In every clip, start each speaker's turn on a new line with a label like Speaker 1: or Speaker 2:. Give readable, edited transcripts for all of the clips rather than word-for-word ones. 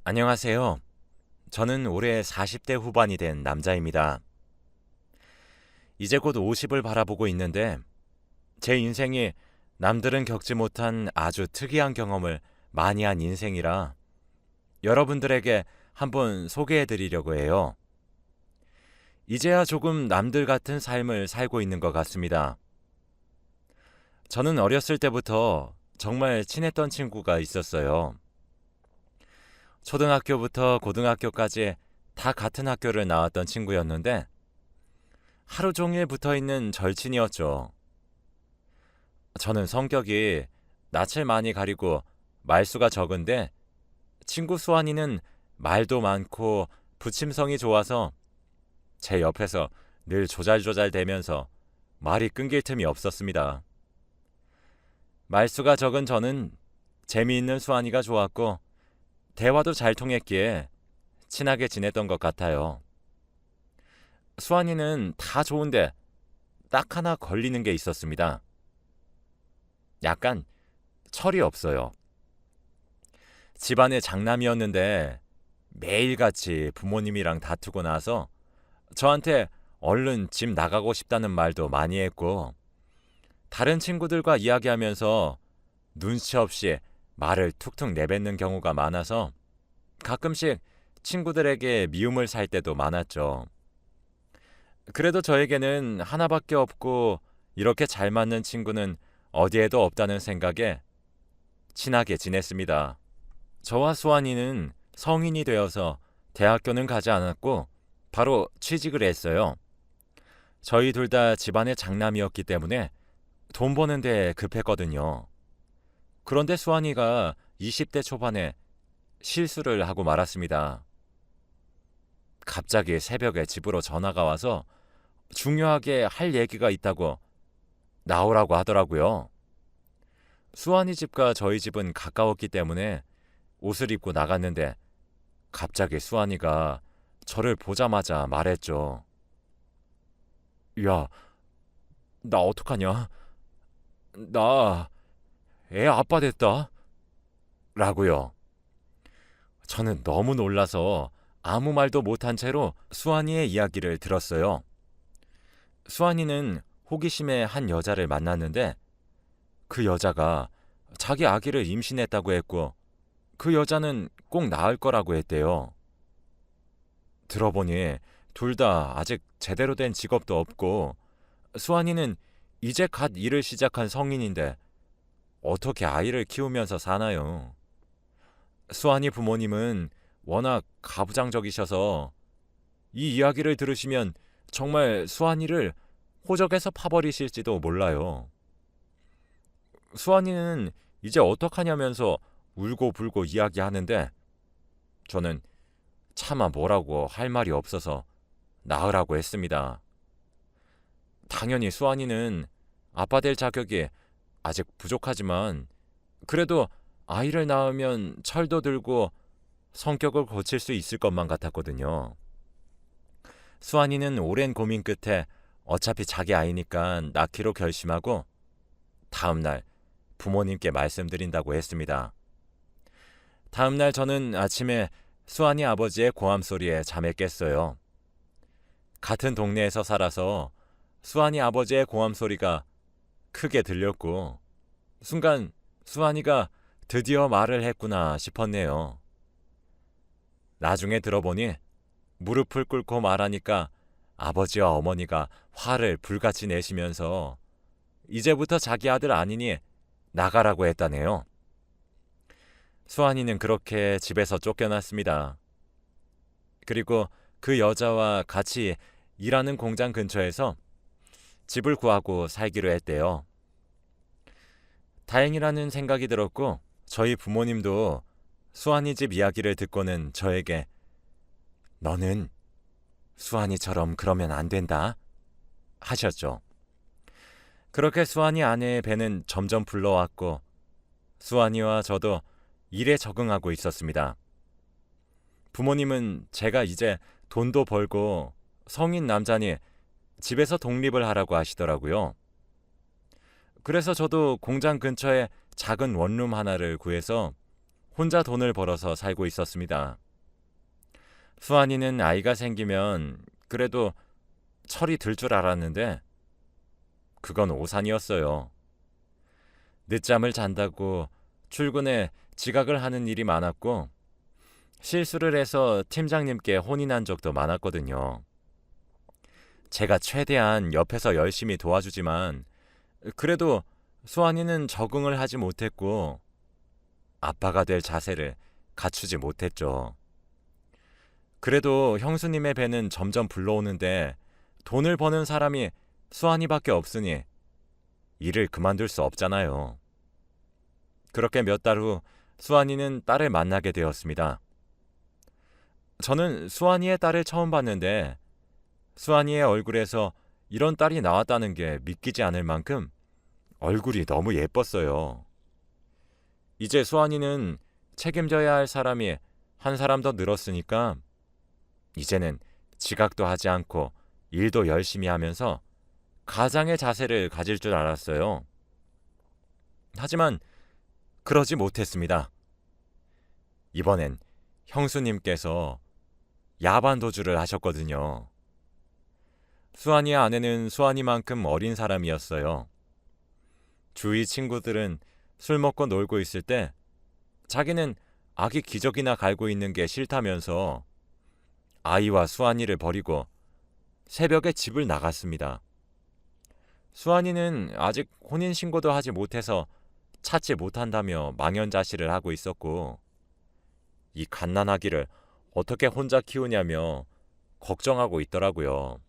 Speaker 1: 안녕하세요. 저는 올해 40대 후반이 된 남자입니다. 이제 곧 50을 바라보고 있는데 제 인생이 남들은 겪지 못한 아주 특이한 경험을 많이 한 인생이라 여러분들에게 한번 소개해 드리려고 해요. 이제야 조금 남들 같은 삶을 살고 있는 것 같습니다. 저는 어렸을 때부터 정말 친했던 친구가 있었어요. 초등학교부터 고등학교까지 다 같은 학교를 나왔던 친구였는데 하루 종일 붙어 있는 절친이었죠. 저는 성격이 낯을 많이 가리고 말수가 적은데 친구 수환이는 말도 많고 부침성이 좋아서 제 옆에서 늘 조잘조잘 대면서 말이 끊길 틈이 없었습니다. 말수가 적은 저는 재미있는 수환이가 좋았고 대화도 잘 통했기에 친하게 지냈던 것 같아요. 수환이는 다 좋은데 딱 하나 걸리는 게 있었습니다. 약간 철이 없어요. 집안의 장남이었는데 매일같이 부모님이랑 다투고 나서 저한테 얼른 집 나가고 싶다는 말도 많이 했고 다른 친구들과 이야기하면서 눈치 없이 말을 툭툭 내뱉는 경우가 많아서 가끔씩 친구들에게 미움을 살 때도 많았죠. 그래도 저에게는 하나밖에 없고 이렇게 잘 맞는 친구는 어디에도 없다는 생각에 친하게 지냈습니다. 저와 수환이는 성인이 되어서 대학교는 가지 않았고 바로 취직을 했어요. 저희 둘 다 집안의 장남이었기 때문에 돈 버는 데 급했거든요. 그런데 수환이가 20대 초반에 실수를 하고 말았습니다. 갑자기 새벽에 집으로 전화가 와서 중요하게 할 얘기가 있다고 나오라고 하더라고요. 수환이 집과 저희 집은 가까웠기 때문에 옷을 입고 나갔는데 갑자기 수환이가 저를 보자마자 말했죠. 야, 나 어떡하냐? 나 애 아빠 됐다. 라고요. 저는 너무 놀라서 아무 말도 못한 채로 수환이의 이야기를 들었어요. 수환이는 호기심에 한 여자를 만났는데 그 여자가 자기 아기를 임신했다고 했고 그 여자는 꼭 낳을 거라고 했대요. 들어보니 둘 다 아직 제대로 된 직업도 없고 수환이는 이제 갓 일을 시작한 성인인데 어떻게 아이를 키우면서 사나요? 수환이 부모님은 워낙 가부장적이셔서 이 이야기를 들으시면 정말 수환이를 호적에서 파버리실지도 몰라요. 수환이는 이제 어떡하냐면서 울고불고 이야기하는데 저는 차마 뭐라고 할 말이 없어서 낳으라고 했습니다. 당연히 수환이는 아빠 될 자격이 아직 부족하지만 그래도 아이를 낳으면 철도 들고 성격을 고칠 수 있을 것만 같았거든요. 수환이는 오랜 고민 끝에 어차피 자기 아이니까 낳기로 결심하고 다음날 부모님께 말씀드린다고 했습니다. 다음날 저는 아침에 수환이 아버지의 고함 소리에 잠에 깼어요. 같은 동네에서 살아서 수환이 아버지의 고함 소리가 크게 들렸고 순간 수환이가 드디어 말을 했구나 싶었네요. 나중에 들어보니 무릎을 꿇고 말하니까 아버지와 어머니가 화를 불같이 내시면서 이제부터 자기 아들 아니니 나가라고 했다네요. 수환이는 그렇게 집에서 쫓겨났습니다. 그리고 그 여자와 같이 일하는 공장 근처에서 집을 구하고 살기로 했대요. 다행이라는 생각이 들었고 저희 부모님도 수환이 집 이야기를 듣고는 저에게 너는 수환이처럼 그러면 안 된다 하셨죠. 그렇게 수환이 아내의 배는 점점 불러왔고 수환이와 저도 일에 적응하고 있었습니다. 부모님은 제가 이제 돈도 벌고 성인 남자니 집에서 독립을 하라고 하시더라고요. 그래서 저도 공장 근처에 작은 원룸 하나를 구해서 혼자 돈을 벌어서 살고 있었습니다. 수환이는 아이가 생기면 그래도 철이 들 줄 알았는데 그건 오산이었어요. 늦잠을 잔다고 출근에 지각을 하는 일이 많았고 실수를 해서 팀장님께 혼인한 적도 많았거든요. 제가 최대한 옆에서 열심히 도와주지만 그래도 수환이는 적응을 하지 못했고 아빠가 될 자세를 갖추지 못했죠. 그래도 형수님의 배는 점점 불러오는데 돈을 버는 사람이 수환이밖에 없으니 일을 그만둘 수 없잖아요. 그렇게 몇 달 후 수환이는 딸을 만나게 되었습니다. 저는 수환이의 딸을 처음 봤는데 수환이의 얼굴에서 이런 딸이 나왔다는 게 믿기지 않을 만큼 얼굴이 너무 예뻤어요. 이제 수환이는 책임져야 할 사람이 한 사람 더 늘었으니까 이제는 지각도 하지 않고 일도 열심히 하면서 가장의 자세를 가질 줄 알았어요. 하지만 그러지 못했습니다. 이번엔 형수님께서 야반도주를 하셨거든요. 수환이의 아내는 수환이만큼 어린 사람이었어요. 주위 친구들은 술 먹고 놀고 있을 때 자기는 아기 기저귀나 갈고 있는 게 싫다면서 아이와 수환이를 버리고 새벽에 집을 나갔습니다. 수환이는 아직 혼인신고도 하지 못해서 찾지 못한다며 망연자실을 하고 있었고 이 갓난아기를 어떻게 혼자 키우냐며 걱정하고 있더라고요.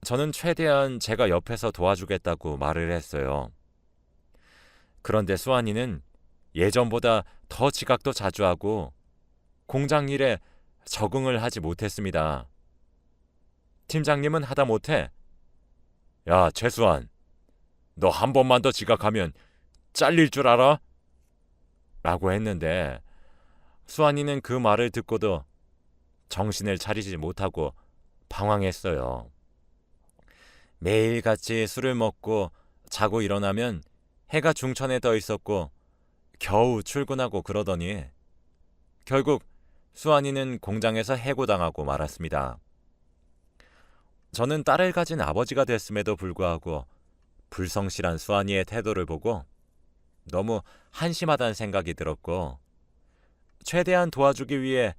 Speaker 1: 저는 최대한 제가 옆에서 도와주겠다고 말을 했어요. 그런데 수환이는 예전보다 더 지각도 자주 하고 공장 일에 적응을 하지 못했습니다. 팀장님은 하다못해 야, 최수환, 너 한 번만 더 지각하면 잘릴 줄 알아? 라고 했는데 수환이는 그 말을 듣고도 정신을 차리지 못하고 방황했어요. 매일같이 술을 먹고 자고 일어나면 해가 중천에 떠 있었고 겨우 출근하고 그러더니 결국 수환이는 공장에서 해고당하고 말았습니다. 저는 딸을 가진 아버지가 됐음에도 불구하고 불성실한 수환이의 태도를 보고 너무 한심하다는 생각이 들었고 최대한 도와주기 위해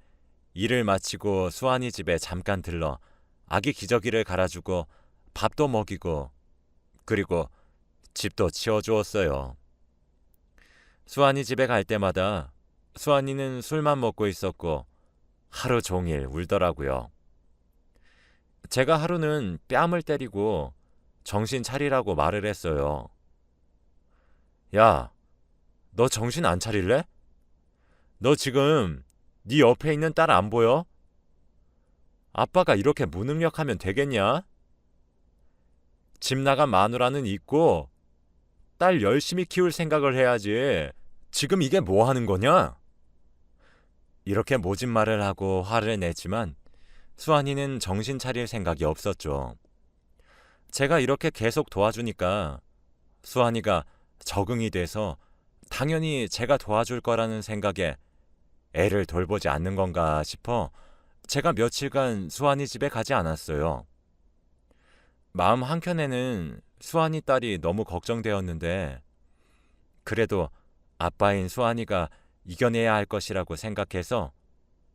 Speaker 1: 일을 마치고 수환이 집에 잠깐 들러 아기 기저귀를 갈아주고 밥도 먹이고 그리고 집도 치워주었어요. 수환이 집에 갈 때마다 수환이는 술만 먹고 있었고 하루 종일 울더라고요. 제가 하루는 뺨을 때리고 정신 차리라고 말을 했어요. 야, 너 정신 안 차릴래? 너 지금 네 옆에 있는 딸 안 보여? 아빠가 이렇게 무능력하면 되겠냐? 집 나간 마누라는 있고 딸 열심히 키울 생각을 해야지. 지금 이게 뭐 하는 거냐? 이렇게 모진 말을 하고 화를 냈지만 수환이는 정신 차릴 생각이 없었죠. 제가 이렇게 계속 도와주니까 수환이가 적응이 돼서 당연히 제가 도와줄 거라는 생각에 애를 돌보지 않는 건가 싶어 제가 며칠간 수환이 집에 가지 않았어요. 마음 한켠에는 수환이 딸이 너무 걱정되었는데 그래도 아빠인 수환이가 이겨내야 할 것이라고 생각해서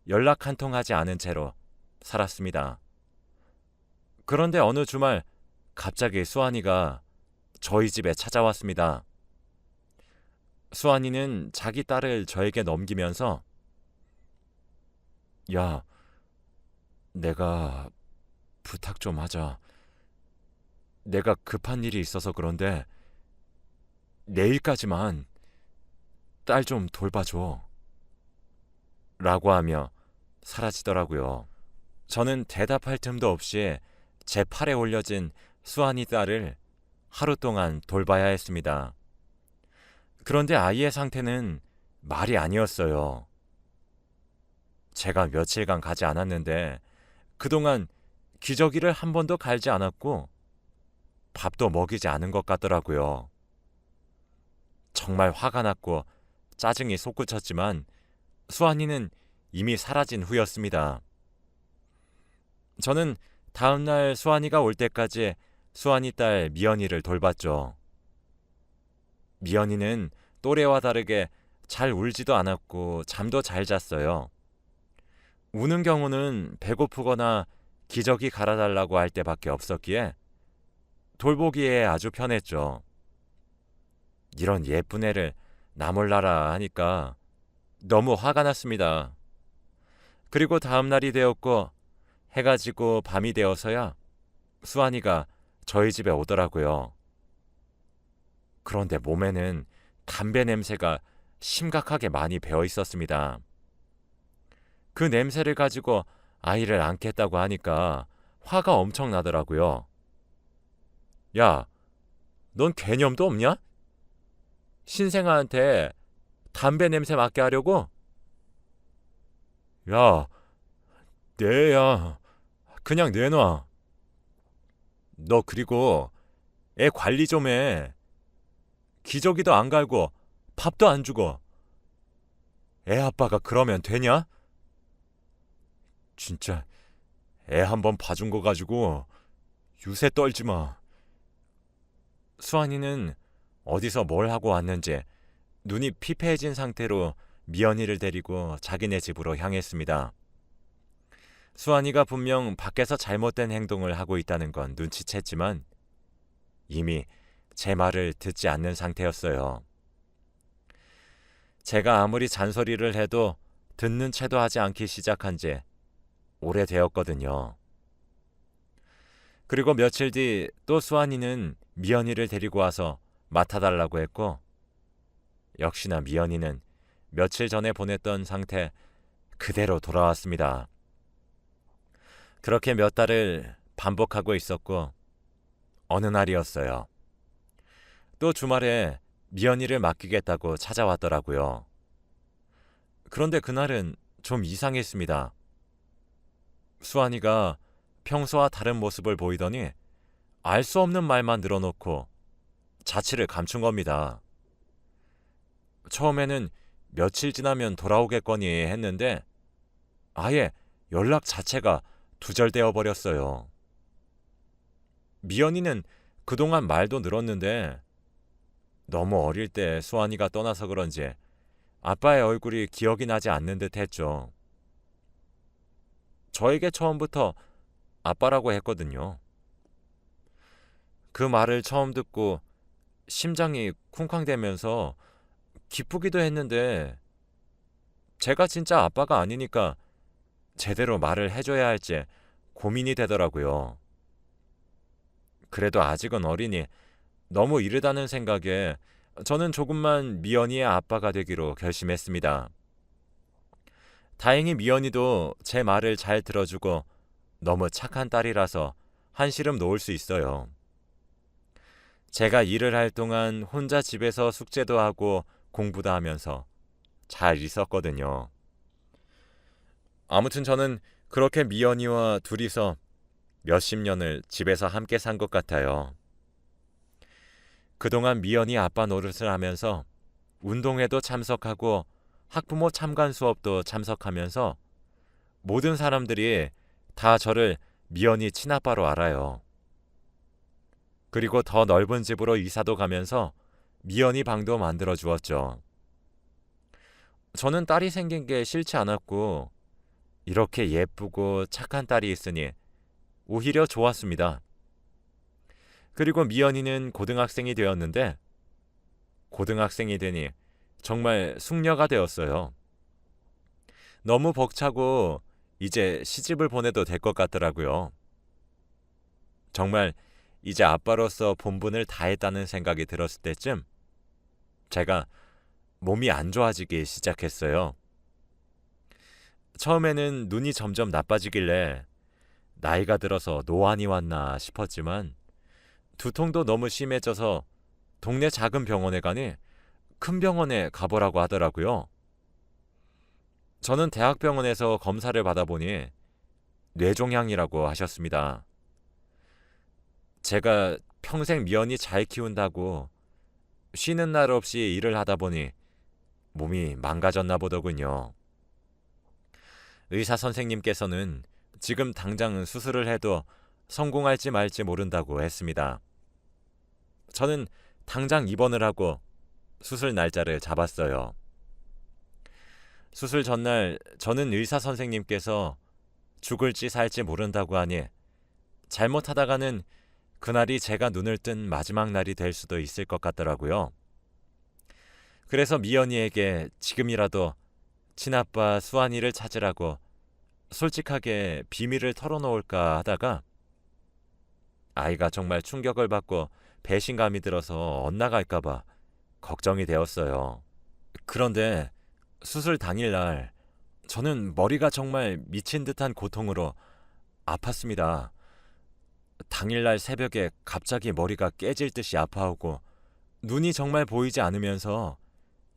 Speaker 1: 연락 한 통 하지 않은 채로 살았습니다. 그런데 어느 주말 갑자기 수환이가 저희 집에 찾아왔습니다. 수환이는 자기 딸을 저에게 넘기면서 야, 내가 부탁 좀 하자. 내가 급한 일이 있어서 그런데 내일까지만 딸 좀 돌봐줘. 라고 하며 사라지더라고요. 저는 대답할 틈도 없이 제 팔에 올려진 수환이 딸을 하루 동안 돌봐야 했습니다. 그런데 아이의 상태는 말이 아니었어요. 제가 며칠간 가지 않았는데 그동안 기저귀를 한 번도 갈지 않았고 밥도 먹이지 않은 것 같더라고요. 정말 화가 났고 짜증이 솟구쳤지만 수환이는 이미 사라진 후였습니다. 저는 다음날 수환이가 올 때까지 수환이 딸 미연이를 돌봤죠. 미연이는 또래와 다르게 잘 울지도 않았고 잠도 잘 잤어요. 우는 경우는 배고프거나 기저귀 갈아달라고 할 때밖에 없었기에 돌보기에 아주 편했죠. 이런 예쁜 애를 나 몰라라 하니까 너무 화가 났습니다. 그리고 다음 날이 되었고 해가 지고 밤이 되어서야 수환이가 저희 집에 오더라고요. 그런데 몸에는 담배 냄새가 심각하게 많이 배어 있었습니다. 그 냄새를 가지고 아이를 안겠다고 하니까 화가 엄청 나더라고요. 야, 넌 개념도 없냐? 신생아한테 담배 냄새 맡게 하려고? 야, 내야. 그냥 내놔. 너 그리고 애 관리 좀 해. 기저귀도 안 갈고 밥도 안 주고. 애 아빠가 그러면 되냐? 진짜 애 한번 봐준 거 가지고 유세 떨지 마. 수환이는 어디서 뭘 하고 왔는지 눈이 피폐해진 상태로 미연이를 데리고 자기네 집으로 향했습니다. 수환이가 분명 밖에서 잘못된 행동을 하고 있다는 건 눈치챘지만 이미 제 말을 듣지 않는 상태였어요. 제가 아무리 잔소리를 해도 듣는 채도 하지 않기 시작한 지 오래되었거든요. 그리고 며칠 뒤 또 수환이는 미연이를 데리고 와서 맡아달라고 했고 역시나 미연이는 며칠 전에 보냈던 상태 그대로 돌아왔습니다. 그렇게 몇 달을 반복하고 있었고 어느 날이었어요. 또 주말에 미연이를 맡기겠다고 찾아왔더라고요. 그런데 그날은 좀 이상했습니다. 수환이가 평소와 다른 모습을 보이더니 알 수 없는 말만 늘어놓고 자취를 감춘 겁니다. 처음에는 며칠 지나면 돌아오겠거니 했는데 아예 연락 자체가 두절되어 버렸어요. 미연이는 그동안 말도 늘었는데 너무 어릴 때 수환이가 떠나서 그런지 아빠의 얼굴이 기억이 나지 않는 듯 했죠. 저에게 처음부터 아빠라고 했거든요. 그 말을 처음 듣고 심장이 쿵쾅대면서 기쁘기도 했는데 제가 진짜 아빠가 아니니까 제대로 말을 해줘야 할지 고민이 되더라고요. 그래도 아직은 어리니 너무 이르다는 생각에 저는 조금만 미연이의 아빠가 되기로 결심했습니다. 다행히 미연이도 제 말을 잘 들어주고 너무 착한 딸이라서 한시름 놓을 수 있어요. 제가 일을 할 동안 혼자 집에서 숙제도 하고 공부도 하면서 잘 있었거든요. 아무튼 저는 그렇게 미연이와 둘이서 몇십 년을 집에서 함께 산 것 같아요. 그동안 미연이 아빠 노릇을 하면서 운동회도 참석하고 학부모 참관 수업도 참석하면서 모든 사람들이 다 저를 미연이 친아빠로 알아요. 그리고 더 넓은 집으로 이사도 가면서 미연이 방도 만들어 주었죠. 저는 딸이 생긴 게 싫지 않았고 이렇게 예쁘고 착한 딸이 있으니 오히려 좋았습니다. 그리고 미연이는 고등학생이 되었는데 고등학생이 되니 정말 숙녀가 되었어요. 너무 벅차고 이제 시집을 보내도 될 것 같더라고요. 정말 이제 아빠로서 본분을 다했다는 생각이 들었을 때쯤 제가 몸이 안 좋아지기 시작했어요. 처음에는 눈이 점점 나빠지길래 나이가 들어서 노안이 왔나 싶었지만 두통도 너무 심해져서 동네 작은 병원에 가니 큰 병원에 가보라고 하더라고요. 저는 대학병원에서 검사를 받아보니 뇌종양이라고 하셨습니다. 제가 평생 미연이 잘 키운다고 쉬는 날 없이 일을 하다 보니 몸이 망가졌나 보더군요. 의사 선생님께서는 지금 당장 수술을 해도 성공할지 말지 모른다고 했습니다. 저는 당장 입원을 하고 수술 날짜를 잡았어요. 수술 전날 저는 의사 선생님께서 죽을지 살지 모른다고 하니 잘못하다가는 그날이 제가 눈을 뜬 마지막 날이 될 수도 있을 것 같더라고요. 그래서 미연이에게 지금이라도 친아빠 수환이를 찾으라고 솔직하게 비밀을 털어놓을까 하다가 아이가 정말 충격을 받고 배신감이 들어서 엇나갈까봐 걱정이 되었어요. 그런데 수술 당일날 저는 머리가 정말 미친 듯한 고통으로 아팠습니다. 당일날 새벽에 갑자기 머리가 깨질 듯이 아파오고 눈이 정말 보이지 않으면서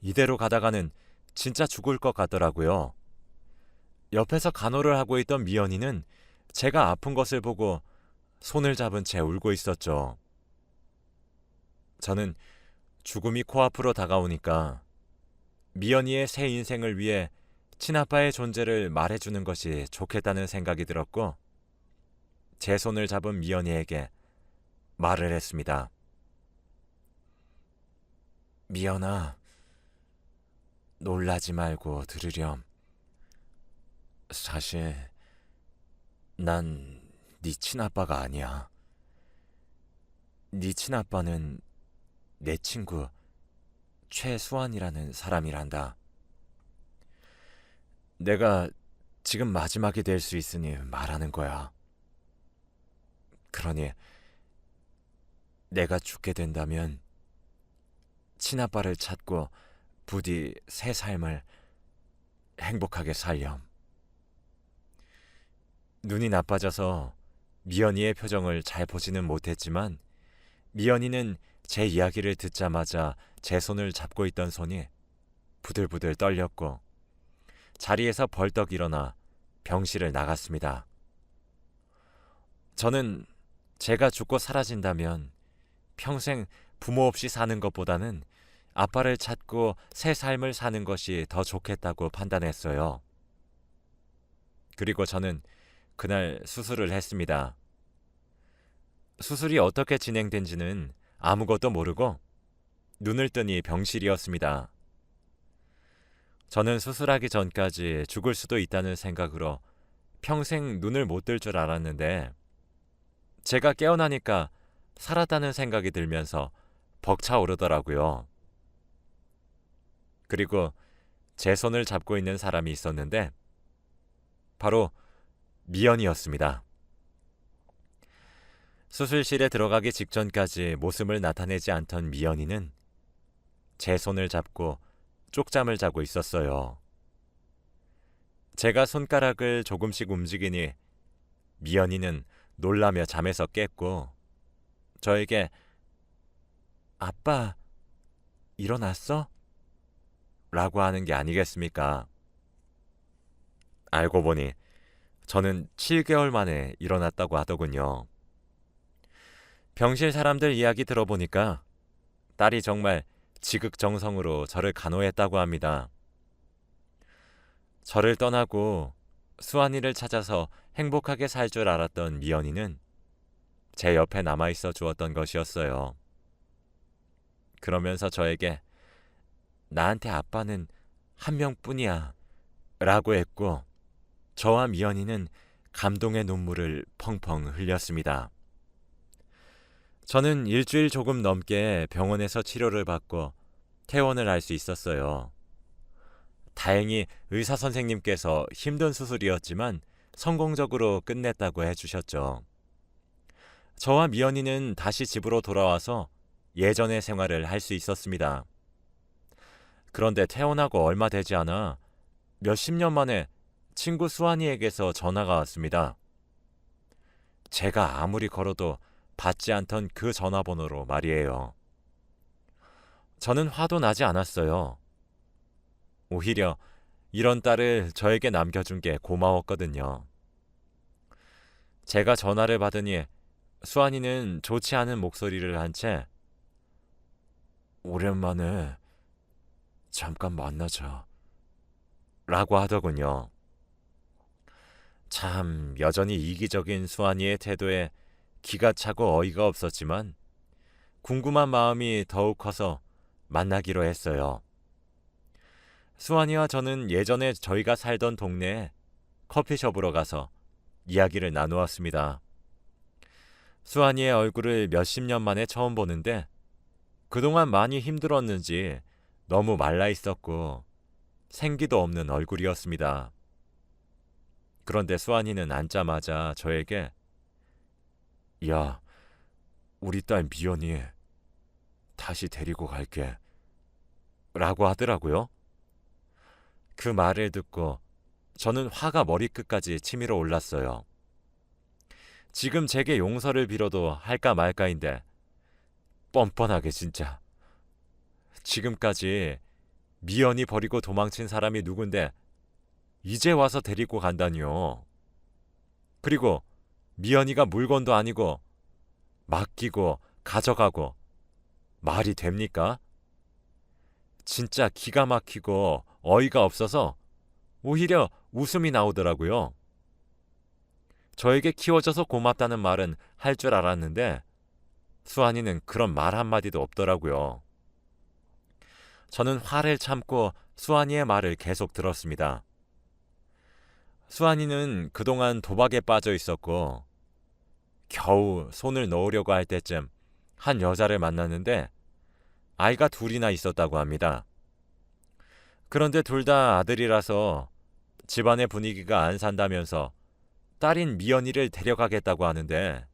Speaker 1: 이대로 가다가는 진짜 죽을 것 같더라고요. 옆에서 간호를 하고 있던 미연이는 제가 아픈 것을 보고 손을 잡은 채 울고 있었죠. 저는 죽음이 코앞으로 다가오니까 미연이의 새 인생을 위해 친아빠의 존재를 말해주는 것이 좋겠다는 생각이 들었고 제 손을 잡은 미연이에게 말을 했습니다. 미연아, 놀라지 말고 들으렴. 사실 난 네 친아빠가 아니야. 네 친아빠는 내 친구 최수환이라는 사람이란다. 내가 지금 마지막이 될 수 있으니 말하는 거야. 그러니 내가 죽게 된다면 친아빠를 찾고 부디 새 삶을 행복하게 살렴. 눈이 나빠져서 미연이의 표정을 잘 보지는 못했지만 미연이는 제 이야기를 듣자마자 제 손을 잡고 있던 손이 부들부들 떨렸고 자리에서 벌떡 일어나 병실을 나갔습니다. 저는 제가 죽고 사라진다면 평생 부모 없이 사는 것보다는 아빠를 찾고 새 삶을 사는 것이 더 좋겠다고 판단했어요. 그리고 저는 그날 수술을 했습니다. 수술이 어떻게 진행된지는 아무것도 모르고 눈을 뜨니 병실이었습니다. 저는 수술하기 전까지 죽을 수도 있다는 생각으로 평생 눈을 못 뜰 줄 알았는데 제가 깨어나니까 살았다는 생각이 들면서 벅차오르더라고요. 그리고 제 손을 잡고 있는 사람이 있었는데 바로 미연이었습니다. 수술실에 들어가기 직전까지 모습을 나타내지 않던 미연이는 제 손을 잡고 쪽잠을 자고 있었어요. 제가 손가락을 조금씩 움직이니 미연이는 놀라며 잠에서 깼고 저에게 아빠 일어났어? 라고 하는 게 아니겠습니까? 알고 보니 저는 7개월 만에 일어났다고 하더군요. 병실 사람들 이야기 들어보니까 딸이 정말 지극정성으로 저를 간호했다고 합니다. 저를 떠나고 수환이를 찾아서 행복하게 살 줄 알았던 미연이는 제 옆에 남아있어 주었던 것이었어요. 그러면서 저에게 나한테 아빠는 한 명뿐이야 라고 했고 저와 미연이는 감동의 눈물을 펑펑 흘렸습니다. 저는 일주일 조금 넘게 병원에서 치료를 받고 퇴원을 할 수 있었어요. 다행히 의사 선생님께서 힘든 수술이었지만 성공적으로 끝냈다고 해주셨죠. 저와 미연이는 다시 집으로 돌아와서 예전의 생활을 할 수 있었습니다. 그런데 퇴원하고 얼마 되지 않아 몇십 년 만에 친구 수환이에게서 전화가 왔습니다. 제가 아무리 걸어도 받지 않던 그 전화번호로 말이에요. 저는 화도 나지 않았어요. 오히려 이런 딸을 저에게 남겨준 게 고마웠거든요. 제가 전화를 받으니 수환이는 좋지 않은 목소리를 한 채 오랜만에 잠깐 만나자. 라고 하더군요. 참 여전히 이기적인 수환이의 태도에 기가 차고 어이가 없었지만 궁금한 마음이 더욱 커서 만나기로 했어요. 수환이와 저는 예전에 저희가 살던 동네에 커피숍으로 가서 이야기를 나누었습니다. 수환이의 얼굴을 몇십 년 만에 처음 보는데 그동안 많이 힘들었는지 너무 말라 있었고 생기도 없는 얼굴이었습니다. 그런데 수환이는 앉자마자 저에게 야, 우리 딸 미연이 다시 데리고 갈게 라고 하더라고요. 그 말을 듣고 저는 화가 머리끝까지 치밀어 올랐어요. 지금 제게 용서를 빌어도 할까 말까인데 뻔뻔하게 진짜. 지금까지 미연이 버리고 도망친 사람이 누군데 이제 와서 데리고 간다니요. 그리고 미연이가 물건도 아니고 맡기고 가져가고 말이 됩니까? 진짜 기가 막히고 어이가 없어서 오히려 웃음이 나오더라고요. 저에게 키워줘서 고맙다는 말은 할 줄 알았는데 수환이는 그런 말 한마디도 없더라고요. 저는 화를 참고 수환이의 말을 계속 들었습니다. 수환이는 그동안 도박에 빠져 있었고 겨우 손을 놓으려고 할 때쯤 한 여자를 만났는데 아이가 둘이나 있었다고 합니다. 그런데 둘 다 아들이라서 집안의 분위기가 안 산다면서 딸인 미연이를 데려가겠다고 하는데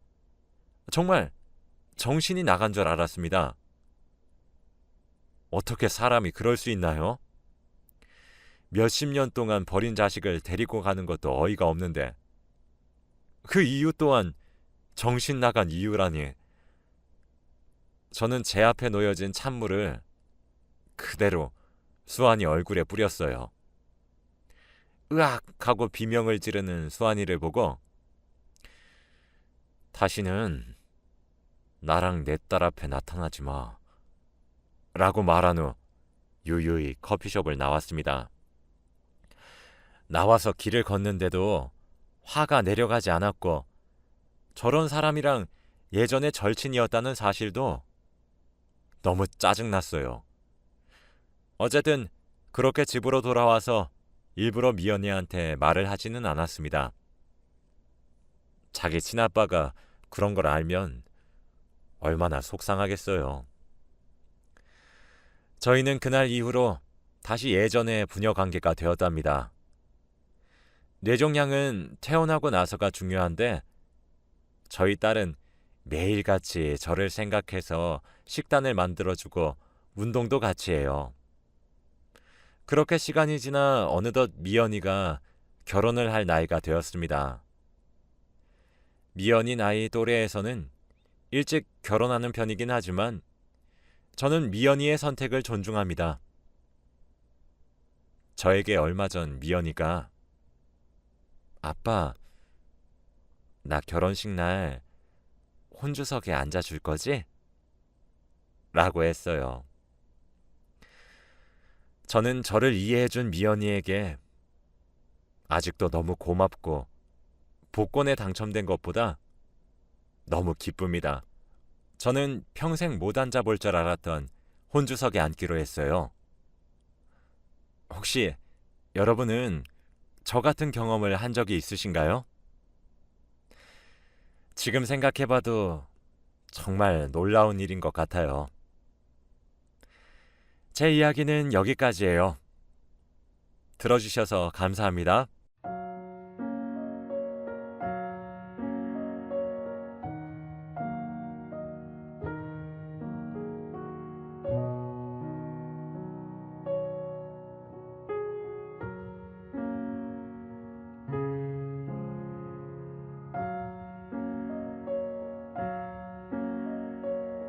Speaker 1: 정말 정신이 나간 줄 알았습니다. 어떻게 사람이 그럴 수 있나요? 몇십 년 동안 버린 자식을 데리고 가는 것도 어이가 없는데 그 이유 또한 정신 나간 이유라니. 저는 제 앞에 놓여진 찬물을 그대로 수환이 얼굴에 뿌렸어요. 으악 하고 비명을 지르는 수환이를 보고 다시는 나랑 내 딸 앞에 나타나지 마 라고 말한 후 유유히 커피숍을 나왔습니다. 나와서 길을 걷는데도 화가 내려가지 않았고 저런 사람이랑 예전에 절친이었다는 사실도 너무 짜증났어요. 어쨌든 그렇게 집으로 돌아와서 일부러 미연이한테 말을 하지는 않았습니다. 자기 친아빠가 그런 걸 알면 얼마나 속상하겠어요. 저희는 그날 이후로 다시 예전의 부녀 관계가 되었답니다. 뇌종양은 태어나고 나서가 중요한데 저희 딸은 매일같이 저를 생각해서 식단을 만들어주고 운동도 같이 해요. 그렇게 시간이 지나 어느덧 미연이가 결혼을 할 나이가 되었습니다. 미연이 나이 또래에서는 일찍 결혼하는 편이긴 하지만 저는 미연이의 선택을 존중합니다. 저에게 얼마 전 미연이가 아빠, 나 결혼식 날 혼주석에 앉아줄 거지? 라고 했어요. 저는 저를 이해해준 미연이에게 아직도 너무 고맙고 복권에 당첨된 것보다 너무 기쁩니다. 저는 평생 못 앉아볼 줄 알았던 혼주석에 앉기로 했어요. 혹시 여러분은 저 같은 경험을 한 적이 있으신가요? 지금 생각해봐도 정말 놀라운 일인 것 같아요. 제 이야기는 여기까지예요. 들어주셔서 감사합니다.